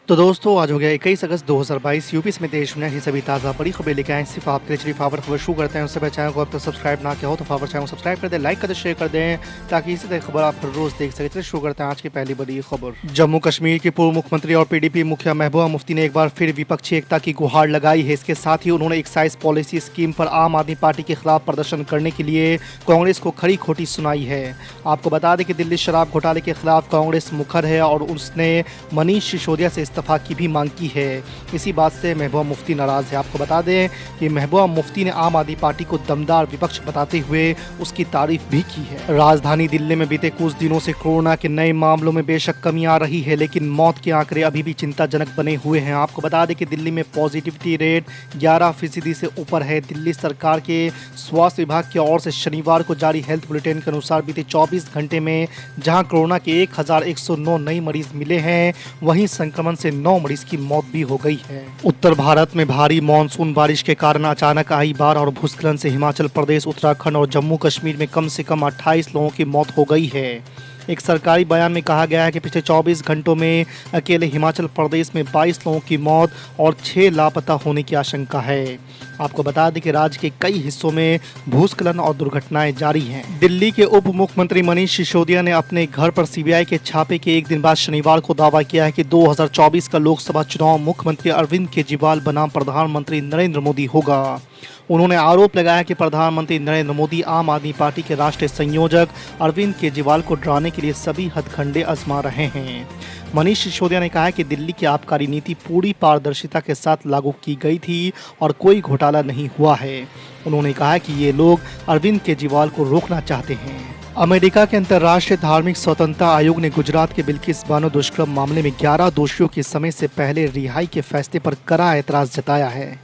तो दोस्तों आज हो गया 21 अगस्त 2022। यूपी समेत देश दुनिया की सभी ताज़ा बड़ी खबरें लेकर आए सिर्फ आपके लिए। चलिए फावर खबर शुरू करते हैं। उससे पहले चैनल को अब तक सब्सक्राइब ना किया हो तो फावर चैनल को सब्सक्राइब कर दें, लाइक कर दें, शेयर कर दें ताकि इसी तरह खबर आप हर रोज देख सकें। चलिए शुरू करते हैं आज की पहली बड़ी खबर। जम्मू कश्मीर की पूर्व मुख्यमंत्री और पीडीपी मुखिया महबूबा मुफ्ती ने एक बार फिर विपक्षी एकता की गुहार लगाई है। इसके साथ ही उन्होंने एक्साइज पॉलिसी स्कीम पर आम आदमी पार्टी के खिलाफ प्रदर्शन करने के लिए कांग्रेस को खरी खोटी सुनाई है। आपको बता दें कि दिल्ली शराब घोटाले के खिलाफ कांग्रेस मुखर है और उसने मनीष सिसोदिया से इस्तीफा की भी मांग की है। इसी बात से महबूबा मुफ्ती नाराज है। आपको बता दें कि महबूबा मुफ्ती ने आम आदमी पार्टी को दमदार विपक्ष बताते हुए उसकी तारीफ भी की है। राजधानी दिल्ली में बीते कुछ दिनों से कोरोना के नए मामलों में बेशक कमी आ रही है, लेकिन मौत के आंकड़े अभी भी चिंताजनक बने हुए हैं। आपको बता दें कि दिल्ली में पॉजिटिविटी रेट 11% से ऊपर है। दिल्ली सरकार के स्वास्थ्य विभाग की ओर से शनिवार को जारी हेल्थ बुलेटिन के अनुसार बीते 24 घंटे में जहां कोरोना के 1109 नए मरीज मिले हैं, वहीं संक्रमण से 9 मरीज की मौत भी हो गई है। उत्तर भारत में भारी मानसून बारिश के कारण अचानक आई बाढ़ और भूस्खलन से हिमाचल प्रदेश, उत्तराखंड और जम्मू कश्मीर में कम से कम 28 लोगों की मौत हो गई है। एक सरकारी बयान में कहा गया है कि पिछले 24 घंटों में अकेले हिमाचल प्रदेश में 22 लोगों की मौत और 6 लापता होने की आशंका है। आपको बता दें कि राज्य के कई हिस्सों में भूस्खलन और दुर्घटनाएं जारी हैं। दिल्ली के उप मुख्यमंत्री मनीष सिसोदिया ने अपने घर पर सीबीआई के छापे के एक दिन बाद शनिवार को दावा किया है कि 2024 का लोकसभा चुनाव मुख्यमंत्री अरविंद केजरीवाल बनाम प्रधानमंत्री नरेंद्र मोदी होगा। उन्होंने आरोप लगाया कि प्रधानमंत्री नरेंद्र मोदी आम आदमी पार्टी के राष्ट्रीय संयोजक अरविंद केजरीवाल को डराने के लिए सभी हथकंडे आजमा रहे हैं। मनीष सिसोदिया ने कहा कि दिल्ली की आबकारी नीति पूरी पारदर्शिता के साथ लागू की गई थी और कोई घोटाला नहीं हुआ है। उन्होंने कहा कि ये लोग अरविंद केजरीवाल को रोकना चाहते हैं। अमेरिका के अंतर्राष्ट्रीय धार्मिक स्वतंत्रता आयोग ने गुजरात के बिल्किस बानो दुष्कर्म मामले में 11 दोषियों की समय से पहले रिहाई के फैसले पर कड़ा एतराज़ जताया है।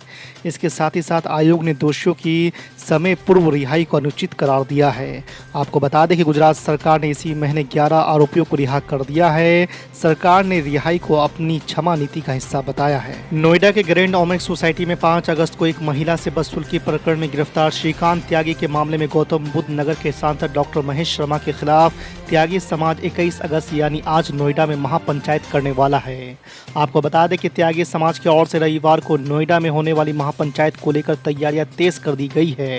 इसके साथ ही साथ आयोग ने दोषियों की समय पूर्व रिहाई को अनुचित करार दिया है। आपको बता दें कि गुजरात सरकार ने इसी महीने 11 आरोपियों को रिहा कर दिया है। सरकार ने रिहाई को अपनी क्षमा नीति का हिस्सा बताया है। नोएडा के ग्रैंड ओमेक सोसाइटी में 5 अगस्त को एक महिला से बदसलूकी प्रकरण में गिरफ्तार श्रीकांत त्यागी के मामले में गौतम बुद्ध नगर के सांसद डॉक्टर महेश शर्मा के खिलाफ त्यागी समाज 21 अगस्त यानी आज नोएडा में महापंचायत करने वाला है। आपको बता दें कि त्यागी समाज की ओर से रविवार को नोएडा में होने वाली महापंचायत को लेकर तैयारियां तेज कर दी गई है।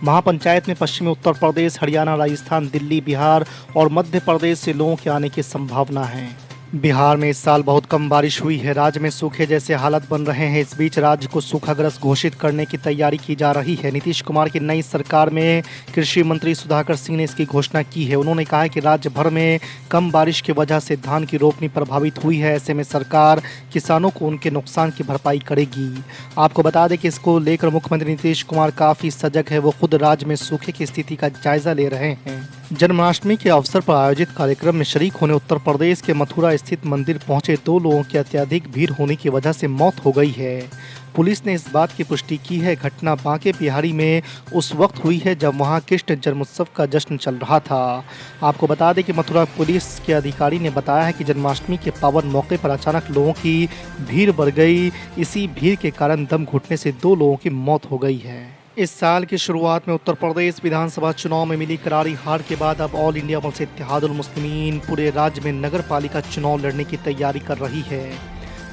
महापंचायत में पश्चिमी उत्तर प्रदेश, हरियाणा, राजस्थान, दिल्ली, बिहार और मध्य प्रदेश से लोगों के आने की संभावना है। बिहार में इस साल बहुत कम बारिश हुई है। राज्य में सूखे जैसे हालात बन रहे हैं। इस बीच राज्य को सूखाग्रस्त घोषित करने की तैयारी की जा रही है। नीतीश कुमार की नई सरकार में कृषि मंत्री सुधाकर सिंह ने इसकी घोषणा की है। उन्होंने कहा है कि राज्य भर में कम बारिश की वजह से धान की रोपनी प्रभावित हुई है। ऐसे में सरकार किसानों को उनके नुकसान की भरपाई करेगी। आपको बता दें कि इसको लेकर मुख्यमंत्री नीतीश कुमार काफ़ी सजग है। वो खुद राज्य में सूखे की स्थिति का जायजा ले रहे हैं। जन्माष्टमी के अवसर पर आयोजित कार्यक्रम में शरीक होने उत्तर प्रदेश के मथुरा स्थित मंदिर पहुंचे 2 लोगों की अत्यधिक भीड़ होने की वजह से मौत हो गई है। पुलिस ने इस बात की पुष्टि की है। घटना बांके बिहारी में उस वक्त हुई है जब वहां कृष्ण जन्मोत्सव का जश्न चल रहा था। आपको बता दें कि मथुरा पुलिस के अधिकारी ने बताया है कि जन्माष्टमी के पावन मौके पर अचानक लोगों की भीड़ बढ़ गई। इसी भीड़ के कारण दम घुटने से 2 लोगों की मौत हो गई है। इस साल की शुरुआत में उत्तर प्रदेश विधानसभा चुनाव में मिली करारी हार के बाद अब all India Muslim Ittehadul Muslimeen पूरे राज्य में नगर पालिका चुनाव लड़ने की तैयारी कर रही है।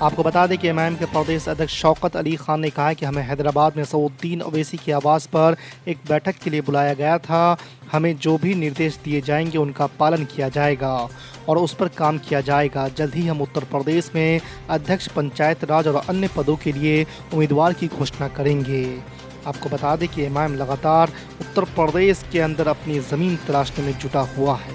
आपको बता दें कि एमआईएम के प्रदेश अध्यक्ष शौकत अली खान ने कहा है कि हमें हैदराबाद में सऊद्दीन ओवैसी के आवास पर एक बैठक के लिए बुलाया गया था। हमें जो भी निर्देश दिए जाएंगे उनका पालन किया जाएगा और उस पर काम किया जाएगा। जल्द ही हम उत्तर प्रदेश में अध्यक्ष, पंचायत राज और अन्य पदों के लिए उम्मीदवार की घोषणा करेंगे। आपको बता दें कि एमआईएम लगातार उत्तर प्रदेश के अंदर अपनी ज़मीन तलाशने में जुटा हुआ है।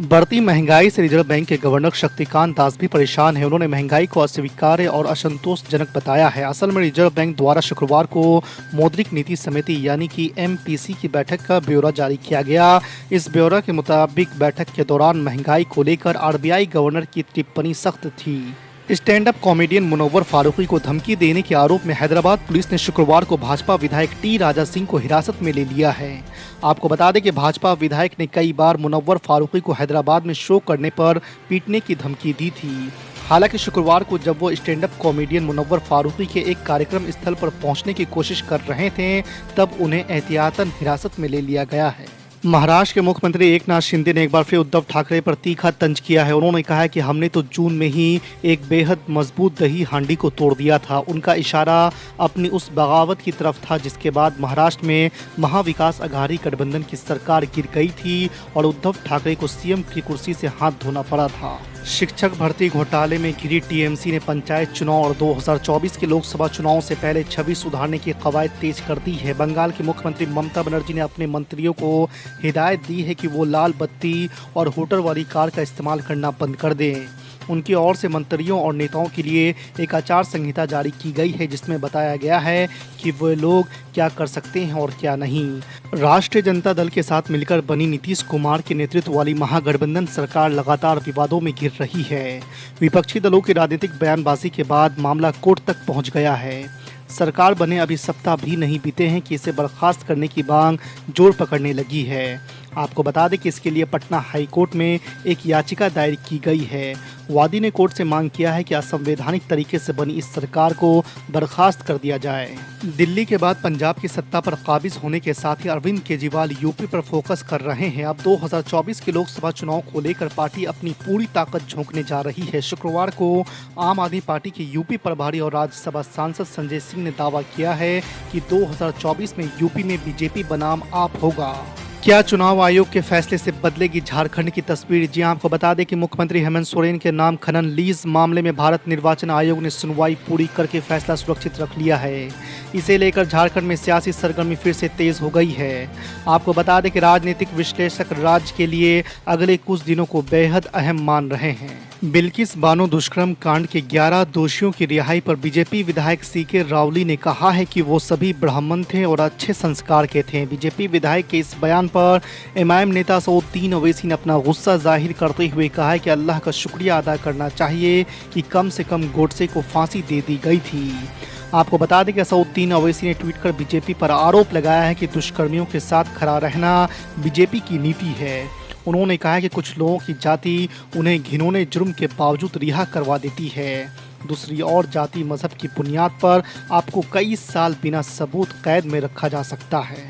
बढ़ती महंगाई से रिजर्व बैंक के गवर्नर शक्तिकांत दास भी परेशान है। उन्होंने महंगाई को अस्वीकार्य और असंतोषजनक बताया है। असल में रिजर्व बैंक द्वारा शुक्रवार को मौद्रिक नीति समिति यानी कि एमपीसी की बैठक का ब्यौरा जारी किया गया। इस ब्यौरा के मुताबिक बैठक के दौरान महंगाई को लेकर आरबीआई गवर्नर की टिप्पणी सख्त थी। Stand up comedian Munawar Faruqui को धमकी देने के आरोप में हैदराबाद पुलिस ने शुक्रवार को भाजपा विधायक टी राजा सिंह को हिरासत में ले लिया है। आपको बता दें कि भाजपा विधायक ने कई बार मुनव्वर फारूकी को हैदराबाद में शो करने पर पीटने की धमकी दी थी। हालांकि शुक्रवार को जब वो stand up comedian Munawar Faruqui के एक कार्यक्रम स्थल पर पहुंचने की कोशिश कर रहे थे, तब उन्हें एहतियातन हिरासत में ले लिया गया है। महाराष्ट्र के मुख्यमंत्री एकनाथ शिंदे ने एक बार फिर उद्धव ठाकरे पर तीखा तंज किया है। उन्होंने कहा है कि हमने तो जून में ही एक बेहद मजबूत दही हांडी को तोड़ दिया था। उनका इशारा अपनी उस बगावत की तरफ था जिसके बाद महाराष्ट्र में महाविकास अघाड़ी गठबंधन की सरकार गिर गई थी और उद्धव ठाकरे को सीएम की कुर्सी से हाथ धोना पड़ा था। शिक्षक भर्ती घोटाले में घिरी टीएमसी ने पंचायत चुनाव और 2024 के लोकसभा चुनाव से पहले छवि सुधारने की कवायद तेज कर दी है। बंगाल की मुख्यमंत्री ममता बनर्जी ने अपने मंत्रियों को हिदायत दी है कि वो लाल बत्ती और होटर वाली कार का इस्तेमाल करना बंद कर दें। उनकी ओर से मंत्रियों और नेताओं के लिए एक आचार संहिता जारी की गई है जिसमें बताया गया है कि वे लोग क्या कर सकते हैं और क्या नहीं। राष्ट्रीय जनता दल के साथ मिलकर बनी नीतीश कुमार के नेतृत्व वाली महागठबंधन सरकार लगातार विवादों में घिर रही है। विपक्षी दलों की राजनीतिक बयानबाजी के बाद मामला कोर्ट तक पहुंच गया है। सरकार बने अभी सप्ताह भी नहीं बीते हैं कि इसे बर्खास्त करने की मांग जोर पकड़ने लगी है। आपको बता दें कि इसके लिए पटना हाई कोर्ट में एक याचिका दायर की गई है। वादी ने कोर्ट से मांग किया है कि असंवैधानिक तरीके से बनी इस सरकार को बर्खास्त कर दिया जाए। दिल्ली के बाद पंजाब की सत्ता पर काबिज होने के साथ ही अरविंद केजरीवाल यूपी पर फोकस कर रहे हैं। अब 2024 के लोकसभा चुनाव को लेकर पार्टी अपनी पूरी ताकत झोंकने जा रही है। शुक्रवार को आम आदमी पार्टी के यूपी प्रभारी और राज्यसभा सांसद संजय सिंह ने दावा किया है कि 2024 में यूपी में बीजेपी बनाम आप होगा। क्या चुनाव आयोग के फैसले से बदलेगी झारखंड की तस्वीर? जी आपको बता दें कि मुख्यमंत्री हेमंत सोरेन के नाम खनन लीज मामले में भारत निर्वाचन आयोग ने सुनवाई पूरी करके फैसला सुरक्षित रख लिया है। इसे लेकर झारखंड में सियासी सरगर्मी फिर से तेज हो गई है। आपको बता दें कि राजनीतिक विश्लेषक राज्य के लिए अगले कुछ दिनों को बेहद अहम मान रहे हैं। बिल्किस बानो दुष्कर्म कांड के 11 दोषियों की रिहाई पर बीजेपी विधायक सीके रावली ने कहा है कि वो सभी ब्राह्मण थे और अच्छे संस्कार के थे। बीजेपी विधायक के इस बयान पर एमआईएम नेता सऊद्दीन ओवैसी ने अपना गुस्सा जाहिर करते हुए कहा है कि अल्लाह का शुक्रिया अदा करना चाहिए कि कम से कम गोडसे को फांसी दे दी गई थी। आपको बता दें कि सऊद्दीन ओवैसी ने ट्वीट कर बीजेपी पर आरोप लगाया है कि दुष्कर्मियों के साथ खड़ा रहना बीजेपी की नीति है। उन्होंने कहा कि कुछ लोगों की जाति उन्हें घिनौने जुर्म के बावजूद रिहा करवा देती है। दूसरी ओर जाति मजहब की बुनियाद पर आपको कई साल बिना सबूत कैद में रखा जा सकता है।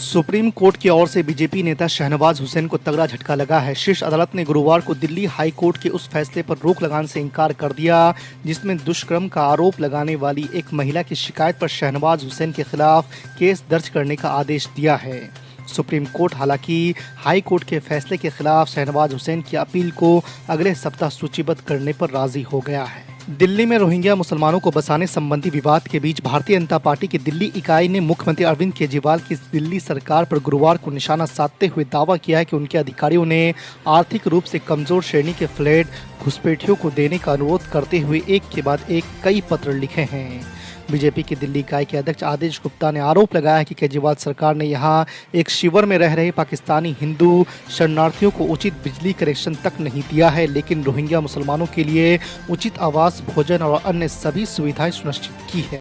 सुप्रीम कोर्ट की ओर से बीजेपी नेता शहनवाज हुसैन को तगड़ा झटका लगा है। शीर्ष अदालत ने गुरुवार को दिल्ली हाई कोर्ट के उस फैसले पर रोक लगाने से इनकार कर दिया जिसमें दुष्कर्म का आरोप लगाने वाली एक महिला की शिकायत पर शहनवाज हुसैन के खिलाफ केस दर्ज करने का आदेश दिया है। सुप्रीम कोर्ट हालांकि हाई कोर्ट के फैसले के खिलाफ शहनवाज हुसैन की अपील को अगले सप्ताह सूचीबद्ध करने पर राजी हो गया है। दिल्ली में रोहिंग्या मुसलमानों को बसाने संबंधी विवाद के बीच भारतीय जनता पार्टी की दिल्ली इकाई ने मुख्यमंत्री अरविंद केजरीवाल की दिल्ली सरकार पर गुरुवार को निशाना साधते हुए दावा किया है कि उनके अधिकारियों ने आर्थिक रूप से कमजोर श्रेणी के फ्लैट घुसपैठियों को देने का अनुरोध करते हुए एक के बाद एक कई पत्र लिखे हैं। बीजेपी की दिल्ली इकाई के अध्यक्ष आदेश गुप्ता ने आरोप लगाया कि केजरीवाल सरकार ने यहां एक शिविर में रह रहे पाकिस्तानी हिंदू शरणार्थियों को उचित बिजली कनेक्शन तक नहीं दिया है, लेकिन रोहिंग्या मुसलमानों के लिए उचित आवास, भोजन और अन्य सभी सुविधाएं सुनिश्चित की है।